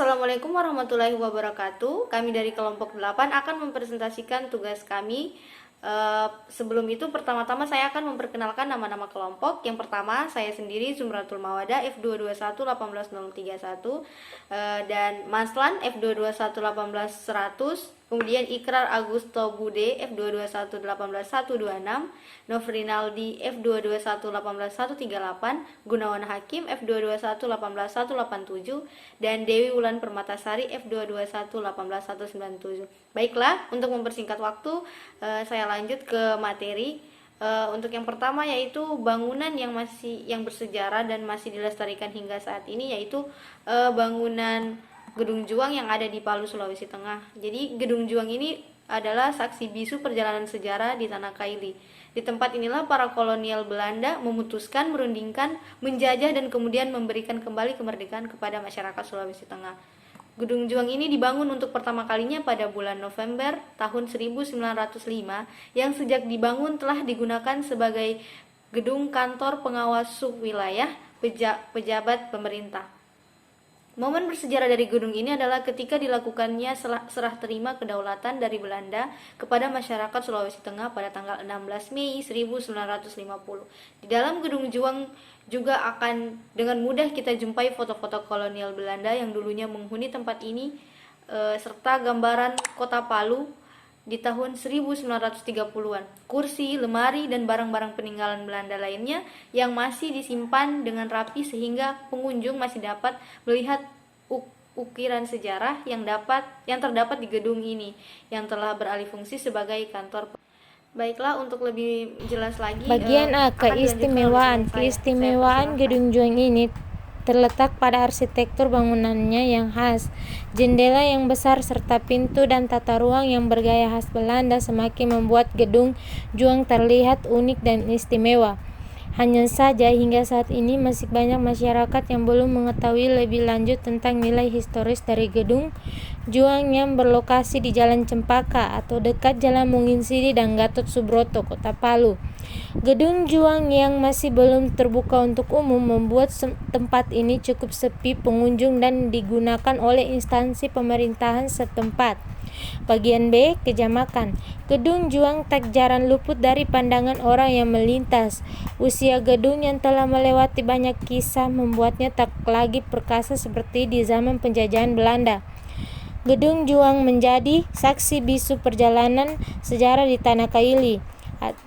Assalamualaikum warahmatullahi wabarakatuh. Kami dari kelompok 8 akan mempresentasikan tugas kami. Sebelum itu pertama-tama saya akan memperkenalkan nama-nama kelompok. Yang pertama saya sendiri Zumratul Mawada F221 18031, dan Maslan F221 18100, kemudian Ikrar Agusto Bude F221 18126, Nofrinaldi F221 18138, Gunawan Hakim F221 18187, dan Dewi Wulan Permatasari F221 18197. Baiklah, untuk mempersingkat waktu, saya lanjut ke materi. Untuk yang pertama yaitu bangunan yang bersejarah dan masih dilestarikan hingga saat ini, yaitu bangunan Gedung Juang yang ada di Palu, Sulawesi Tengah. Jadi Gedung Juang ini adalah saksi bisu perjalanan sejarah di Tanah Kaili. Di tempat inilah para kolonial Belanda memutuskan, merundingkan, menjajah dan kemudian memberikan kembali kemerdekaan kepada masyarakat Sulawesi Tengah. Gedung Juang ini dibangun untuk pertama kalinya pada bulan November tahun 1905, yang sejak dibangun telah digunakan sebagai gedung kantor pengawas subwilayah pejabat pemerintah. Momen bersejarah dari gedung ini adalah ketika dilakukannya serah terima kedaulatan dari Belanda kepada masyarakat Sulawesi Tengah pada tanggal 16 Mei 1950. Di dalam Gedung Juang juga akan dengan mudah kita jumpai foto-foto kolonial Belanda yang dulunya menghuni tempat ini, serta gambaran kota Palu di tahun 1930-an, kursi, lemari, dan barang-barang peninggalan Belanda lainnya yang masih disimpan dengan rapi sehingga pengunjung masih dapat melihat ukiran sejarah yang terdapat di gedung ini yang telah beralih fungsi sebagai kantor. Baiklah, untuk lebih jelas lagi, Bagian A, keistimewaan Gedung Juang ini terletak pada arsitektur bangunannya yang khas. Jendela yang besar serta pintu dan tata ruang yang bergaya khas Belanda semakin membuat Gedung Juang terlihat unik dan istimewa. Hanya saja hingga saat ini masih banyak masyarakat yang belum mengetahui lebih lanjut tentang nilai historis dari Gedung Juang yang berlokasi di Jalan Cempaka atau dekat Jalan Munginsidi dan Gatot Subroto, Kota Palu. Gedung Juang yang masih belum terbuka untuk umum membuat tempat ini cukup sepi pengunjung dan digunakan oleh instansi pemerintahan setempat. Bagian B, kejamakan. Gedung Juang tak jarang luput dari pandangan orang yang melintas. Usia gedung yang telah melewati banyak kisah membuatnya tak lagi perkasa seperti di zaman penjajahan Belanda. Gedung Juang menjadi saksi bisu perjalanan sejarah di Tanah Kaili.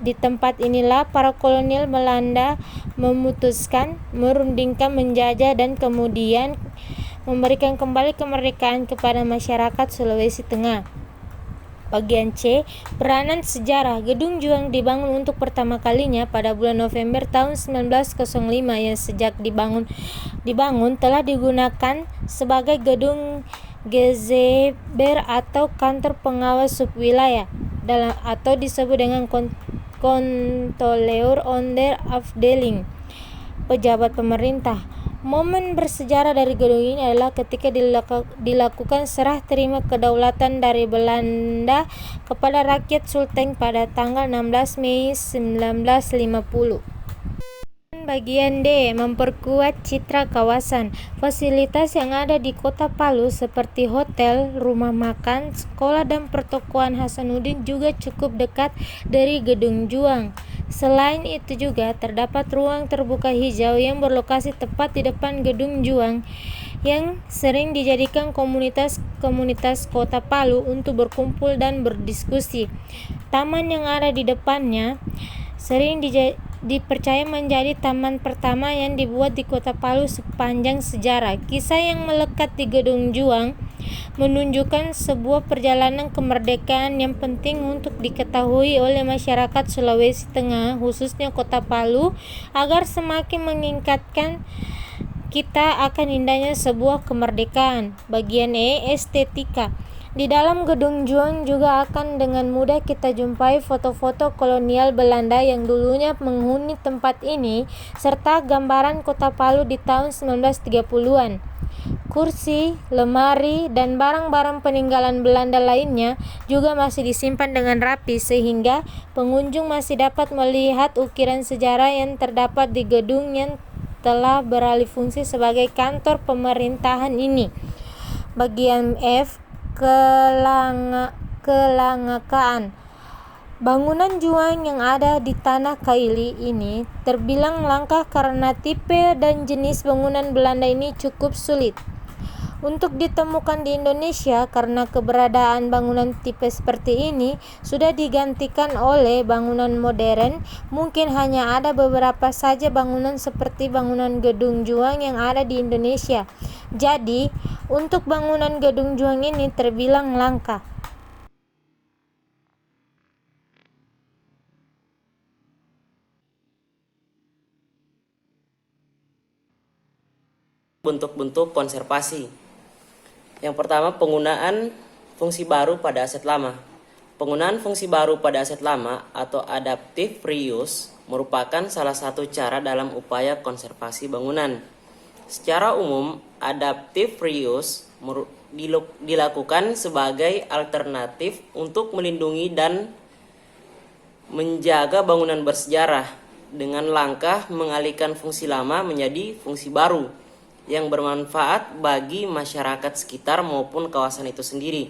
Di tempat inilah para kolonial Belanda memutuskan, merundingkan, menjajah, dan kemudian memberikan kembali kemerdekaan kepada masyarakat Sulawesi Tengah. Bagian C, peranan sejarah. Gedung Juang dibangun untuk pertama kalinya pada bulan November tahun 1905 yang sejak dibangun telah digunakan sebagai gedung Gezeber atau kantor pengawas subwilayah atau disebut dengan Controleur onder Afdeling, pejabat pemerintah. Momen bersejarah dari gedung ini adalah ketika dilakukan serah terima kedaulatan dari Belanda kepada rakyat Sulteng pada tanggal 16 Mei 1950. Bagian D, memperkuat citra kawasan. Fasilitas yang ada di Kota Palu seperti hotel, rumah makan, sekolah, dan pertokoan Hasanuddin juga cukup dekat dari Gedung Juang. Selain itu juga terdapat ruang terbuka hijau yang berlokasi tepat di depan Gedung Juang yang sering dijadikan komunitas Kota Palu untuk berkumpul dan berdiskusi. Taman yang ada di depannya sering dipercaya menjadi taman pertama yang dibuat di Kota Palu sepanjang sejarah. Kisah yang melekat di Gedung Juang menunjukkan sebuah perjalanan kemerdekaan yang penting untuk diketahui oleh masyarakat Sulawesi Tengah, khususnya Kota Palu, agar semakin mengingatkan kita akan indahnya sebuah kemerdekaan. Bagian E, estetika. Di dalam Gedung Juang juga akan dengan mudah kita jumpai foto-foto kolonial Belanda yang dulunya menghuni tempat ini, serta gambaran Kota Palu di tahun 1930-an. Kursi, lemari, dan barang-barang peninggalan Belanda lainnya juga masih disimpan dengan rapi sehingga pengunjung masih dapat melihat ukiran sejarah yang terdapat di gedung yang telah beralih fungsi sebagai kantor pemerintahan ini. Bagian F. Kelangakaan. Bangunan juang yang ada di Tanah Kaili ini terbilang langka karena tipe dan jenis bangunan Belanda ini cukup sulit untuk ditemukan di Indonesia, karena keberadaan bangunan tipe seperti ini sudah digantikan oleh bangunan modern. Mungkin hanya ada beberapa saja bangunan seperti bangunan gedung juang yang ada di Indonesia. Jadi, untuk bangunan gedung juang ini terbilang langka. Bentuk-bentuk konservasi. Yang pertama, penggunaan fungsi baru pada aset lama. Penggunaan fungsi baru pada aset lama atau adaptive reuse merupakan salah satu cara dalam upaya konservasi bangunan. Secara umum, adaptive reuse dilakukan sebagai alternatif untuk melindungi dan menjaga bangunan bersejarah dengan langkah mengalihkan fungsi lama menjadi fungsi baru yang bermanfaat bagi masyarakat sekitar maupun kawasan itu sendiri.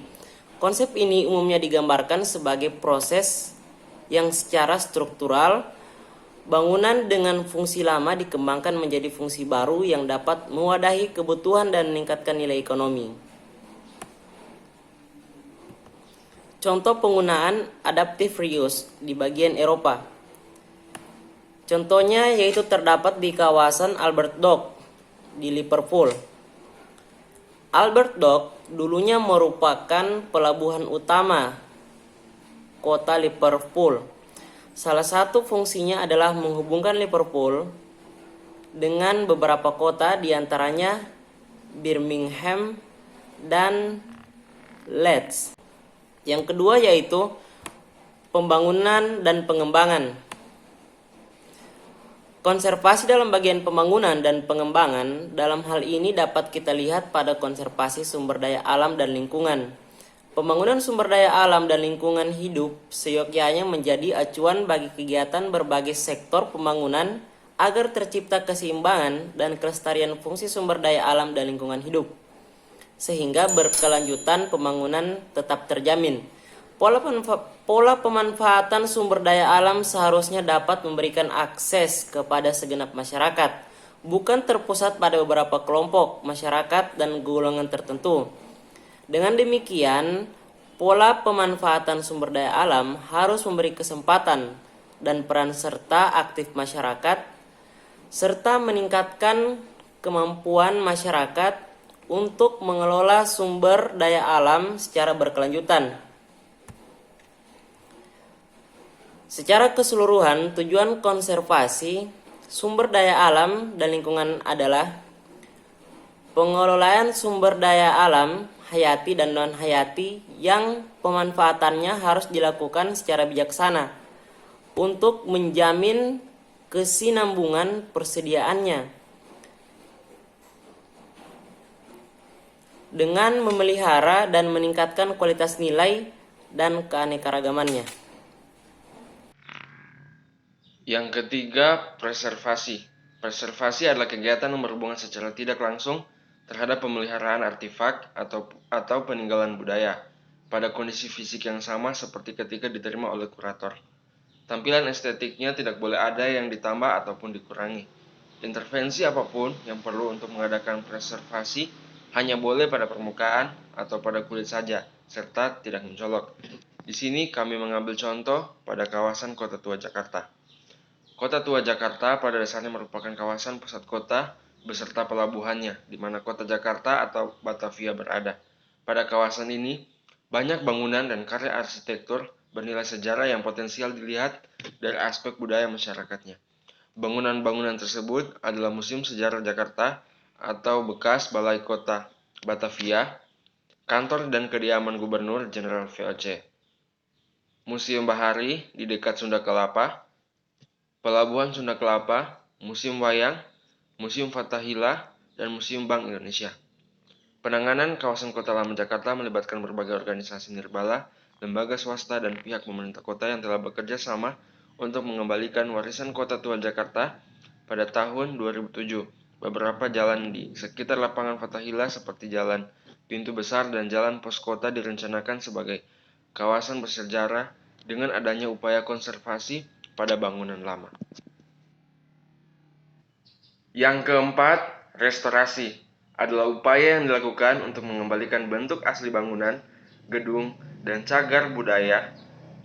Konsep ini umumnya digambarkan sebagai proses yang secara struktural bangunan dengan fungsi lama dikembangkan menjadi fungsi baru yang dapat mewadahi kebutuhan dan meningkatkan nilai ekonomi. Contoh penggunaan adaptive reuse di bagian Eropa. Contohnya yaitu terdapat di kawasan Albert Dock di Liverpool. Albert Dock dulunya merupakan pelabuhan utama kota Liverpool. Salah satu fungsinya adalah menghubungkan Liverpool dengan beberapa kota, diantaranya Birmingham dan Leeds. Yang kedua yaitu pembangunan dan pengembangan. Konservasi dalam bagian pembangunan dan pengembangan dalam hal ini dapat kita lihat pada konservasi sumber daya alam dan lingkungan. Pembangunan sumber daya alam dan lingkungan hidup seyogyanya menjadi acuan bagi kegiatan berbagai sektor pembangunan agar tercipta keseimbangan dan kelestarian fungsi sumber daya alam dan lingkungan hidup, sehingga berkelanjutan pembangunan tetap terjamin. Pola pemanfaatan sumber daya alam seharusnya dapat memberikan akses kepada segenap masyarakat, bukan terpusat pada beberapa kelompok masyarakat dan golongan tertentu. Dengan demikian, pola pemanfaatan sumber daya alam harus memberi kesempatan dan peran serta aktif masyarakat, serta meningkatkan kemampuan masyarakat untuk mengelola sumber daya alam secara berkelanjutan. Secara keseluruhan, tujuan konservasi sumber daya alam dan lingkungan adalah pengelolaan sumber daya alam hayati dan non-hayati yang pemanfaatannya harus dilakukan secara bijaksana untuk menjamin kesinambungan persediaannya dengan memelihara dan meningkatkan kualitas nilai dan keanekaragamannya. Yang ketiga, preservasi. Preservasi adalah kegiatan yang berhubungan secara tidak langsung terhadap pemeliharaan artefak atau peninggalan budaya pada kondisi fisik yang sama seperti ketika diterima oleh kurator. Tampilan estetiknya tidak boleh ada yang ditambah ataupun dikurangi. Intervensi apapun yang perlu untuk mengadakan preservasi hanya boleh pada permukaan atau pada kulit saja, serta tidak mencolok. Di sini kami mengambil contoh pada kawasan Kota Tua Jakarta. Kota Tua Jakarta pada dasarnya merupakan kawasan pusat kota beserta pelabuhannya, di mana kota Jakarta atau Batavia berada. Pada kawasan ini, banyak bangunan dan karya arsitektur bernilai sejarah yang potensial dilihat dari aspek budaya masyarakatnya. Bangunan-bangunan tersebut adalah Museum Sejarah Jakarta atau bekas Balai Kota Batavia, kantor dan kediaman Gubernur Jenderal VOC, Museum Bahari di dekat Sunda Kelapa, Pelabuhan Sunda Kelapa, Museum Wayang, Museum Fathahillah, dan Museum Bank Indonesia. Penanganan kawasan Kota Lama Jakarta melibatkan berbagai organisasi nirbala, lembaga swasta, dan pihak pemerintah kota yang telah bekerja sama untuk mengembalikan warisan Kota Tua Jakarta pada tahun 2007. Beberapa jalan di sekitar lapangan Fathahillah seperti Jalan pintu besar dan jalan pos kota direncanakan sebagai kawasan bersejarah dengan adanya upaya konservasi pada bangunan lama. Yang keempat, restorasi adalah upaya yang dilakukan untuk mengembalikan bentuk asli bangunan, gedung, dan cagar budaya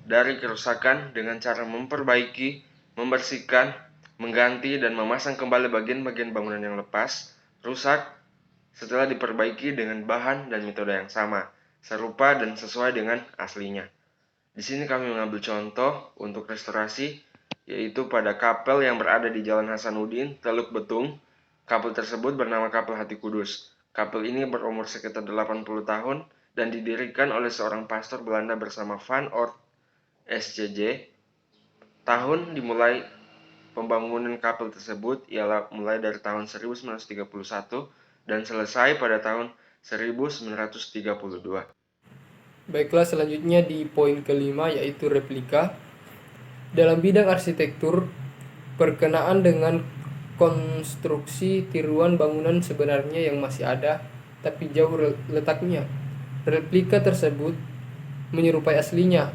dari kerusakan dengan cara memperbaiki, membersihkan, mengganti, dan memasang kembali bagian-bagian bangunan yang lepas, rusak, setelah diperbaiki dengan bahan dan metode yang sama, serupa dan sesuai dengan aslinya. Di sini kami mengambil contoh untuk restorasi, yaitu pada kapel yang berada di Jalan Hasanuddin, Teluk Betung. Kapel tersebut bernama Kapel Hati Kudus. Kapel ini berumur sekitar 80 tahun dan didirikan oleh seorang pastor Belanda bersama Van Oort SCJ. Tahun dimulai pembangunan kapel tersebut ialah mulai dari tahun 1931 dan selesai pada tahun 1932. Baiklah, selanjutnya di poin kelima yaitu replika. Dalam bidang arsitektur, berkenaan dengan konstruksi tiruan bangunan sebenarnya yang masih ada, tapi jauh letaknya. Replika tersebut menyerupai aslinya.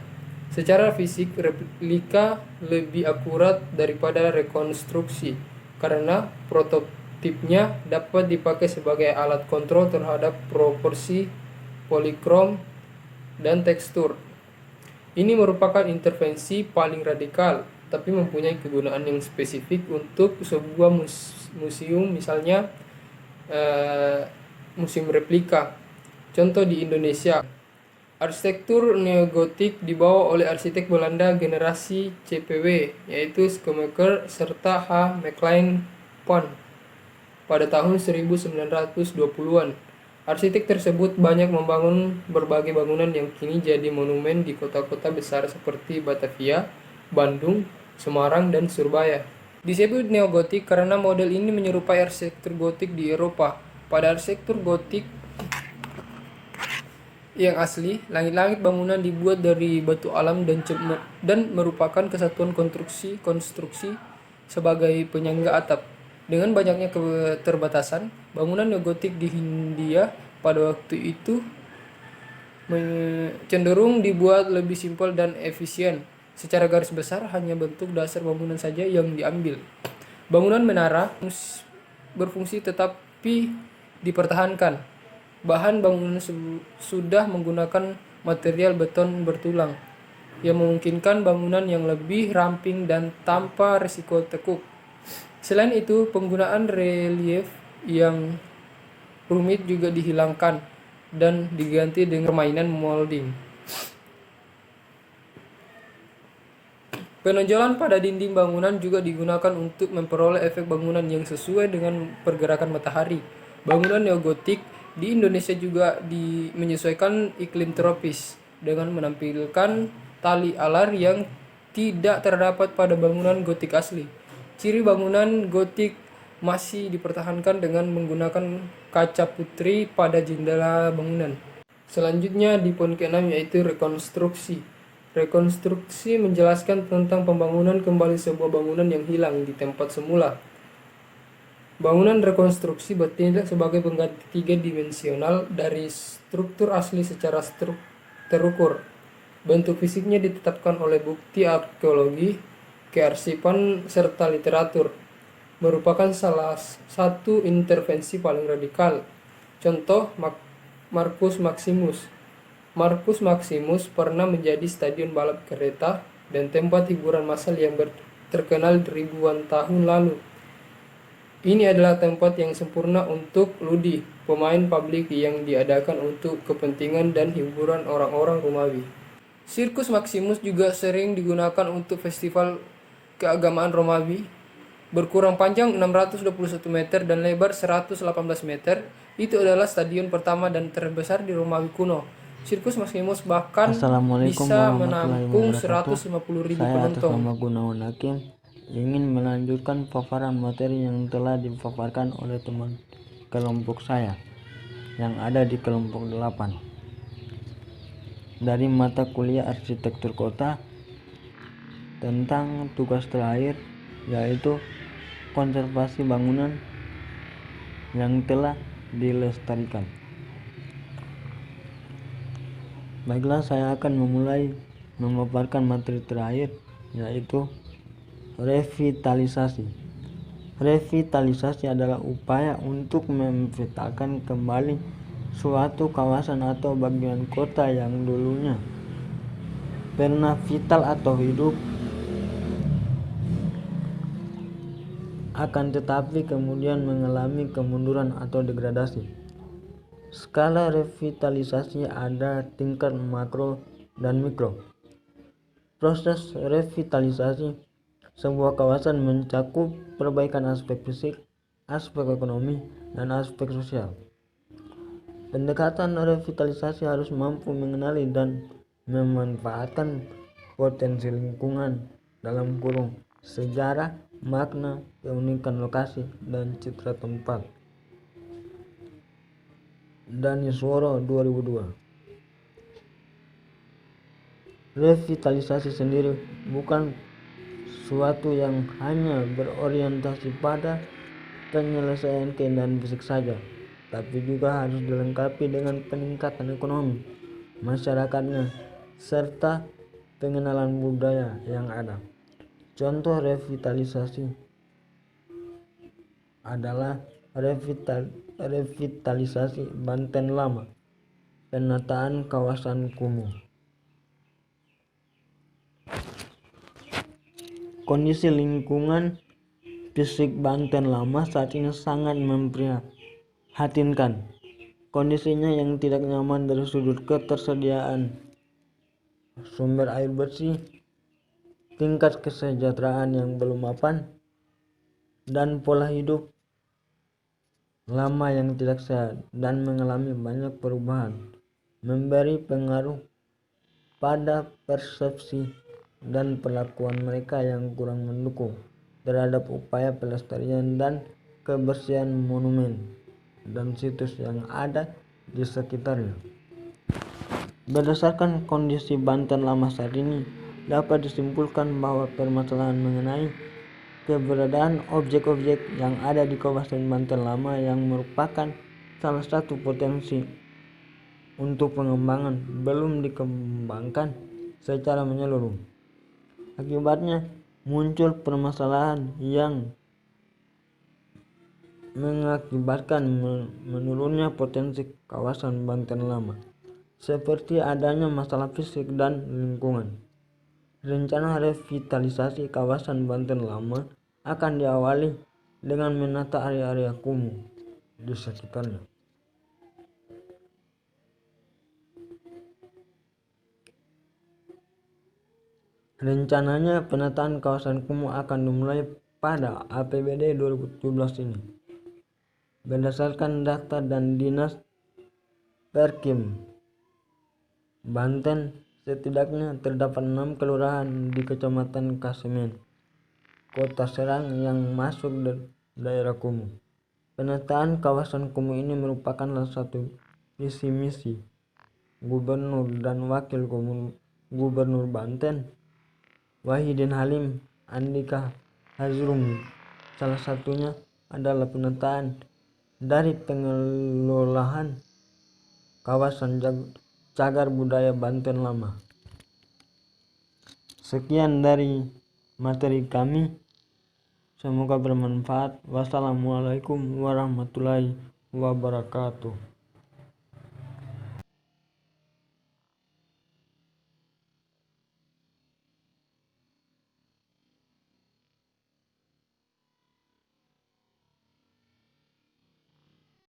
Secara fisik, replika lebih akurat daripada rekonstruksi, karena prototipnya dapat dipakai sebagai alat kontrol terhadap proporsi, polikrom, dan tekstur. Ini merupakan intervensi paling radikal, tapi mempunyai kegunaan yang spesifik untuk sebuah museum, misalnya museum replika. Contoh di Indonesia, arsitektur neogotik dibawa oleh arsitek Belanda generasi CPW, yaitu Schoenmaker serta H. McLean Pon pada tahun 1920-an. Arsitek tersebut banyak membangun berbagai bangunan yang kini jadi monumen di kota-kota besar seperti Batavia, Bandung, Semarang, dan Surabaya. Disebut neogotik karena model ini menyerupai arsitektur gotik di Eropa. Pada arsitektur gotik yang asli, langit-langit bangunan dibuat dari batu alam dan merupakan kesatuan konstruksi sebagai penyangga atap. Dengan banyaknya keterbatasan, bangunan neogotik di Hindia pada waktu itu cenderung dibuat lebih simpel dan efisien. Secara garis besar, hanya bentuk dasar bangunan saja yang diambil. Bangunan menara berfungsi tetapi dipertahankan. Bahan bangunan sudah menggunakan material beton bertulang, yang memungkinkan bangunan yang lebih ramping dan tanpa risiko tekuk. Selain itu, penggunaan relief yang rumit juga dihilangkan dan diganti dengan permainan molding. Penonjolan pada dinding bangunan juga digunakan untuk memperoleh efek bangunan yang sesuai dengan pergerakan matahari. Bangunan neogotik di Indonesia juga menyesuaikan iklim tropis dengan menampilkan tali alar yang tidak terdapat pada bangunan gotik asli. Ciri bangunan gotik masih dipertahankan dengan menggunakan kaca putri pada jendela bangunan. Selanjutnya di poin ke-6 yaitu rekonstruksi. Rekonstruksi menjelaskan tentang pembangunan kembali sebuah bangunan yang hilang di tempat semula. Bangunan rekonstruksi bertindak sebagai pengganti tiga-dimensional dari struktur asli secara terukur. Bentuk fisiknya ditetapkan oleh bukti arkeologi, kearsipan, serta literatur. Merupakan salah satu intervensi paling radikal. Contoh, Marcus Maximus. Marcus Maximus pernah menjadi stadion balap kereta dan tempat hiburan massal yang terkenal ribuan tahun lalu. Ini adalah tempat yang sempurna untuk ludi, pemain publik yang diadakan untuk kepentingan dan hiburan orang-orang Romawi. Sirkus Maximus juga sering digunakan untuk festival keagamaan Romawi. Berkurang panjang 621 meter dan lebar 118 meter, itu adalah stadion pertama dan terbesar di Romawi kuno. Sirkus Maximus bahkan bisa menampung 150.000 penonton. Saya atas nama Gunawan Hakim ingin melanjutkan paparan materi yang telah dipaparkan oleh teman kelompok saya yang ada di kelompok 8 dari mata kuliah arsitektur kota tentang tugas terakhir, yaitu konservasi bangunan yang telah dilestarikan. Baiklah, saya akan memulai memaparkan materi terakhir, yaitu revitalisasi. Revitalisasi adalah upaya untuk memvitalkan kembali suatu kawasan atau bagian kota yang dulunya pernah vital atau hidup, akan tetapi kemudian mengalami kemunduran atau degradasi. Skala revitalisasi ada tingkat makro dan mikro. Proses revitalisasi sebuah kawasan mencakup perbaikan aspek fisik, aspek ekonomi, dan aspek sosial. Pendekatan revitalisasi harus mampu mengenali dan memanfaatkan potensi lingkungan dalam kurung sejarah, makna, keunikan lokasi, dan citra tempat. Danisworo 2002. Revitalisasi sendiri bukan suatu yang hanya berorientasi pada penyelesaian keindahan fisik saja, tapi juga harus dilengkapi dengan peningkatan ekonomi masyarakatnya serta pengenalan budaya yang ada. Contoh revitalisasi adalah revitalisasi Banten Lama, penataan kawasan kumuh. Kondisi lingkungan fisik Banten Lama saat ini sangat memprihatinkan. Kondisinya yang tidak nyaman dari sudut ketersediaan sumber air bersih, tingkat kesejahteraan yang belum mapan, dan pola hidup lama yang tidak sehat dan mengalami banyak perubahan, memberi pengaruh pada persepsi dan perlakuan mereka yang kurang mendukung terhadap upaya pelestarian dan kebersihan monumen dan situs yang ada di sekitarnya. Berdasarkan kondisi Banten Lama saat ini, dapat disimpulkan bahwa permasalahan mengenai keberadaan objek-objek yang ada di kawasan Banten Lama yang merupakan salah satu potensi untuk pengembangan belum dikembangkan secara menyeluruh. Akibatnya muncul permasalahan yang mengakibatkan menurunnya potensi kawasan Banten Lama, seperti adanya masalah fisik dan lingkungan. Rencana revitalisasi kawasan Banten Lama akan diawali dengan menata area-area kumuh di sekitarnya. Rencananya penataan kawasan kumuh akan dimulai pada APBD 2017 ini. Berdasarkan data dan Dinas Perkim Banten, setidaknya terdapat 6 kelurahan di Kecamatan Kasemen, Kota Serang yang masuk daerah kumuh. Penataan kawasan kumuh ini merupakan salah satu visi misi Gubernur dan Wakil Gubernur Banten, Wahidin Halim Andika Hazrumi. Salah satunya adalah penataan dari pengelolaan kawasan cagar budaya Banten Lama. Sekian dari materi kami, semoga bermanfaat. Wassalamualaikum warahmatullahi wabarakatuh.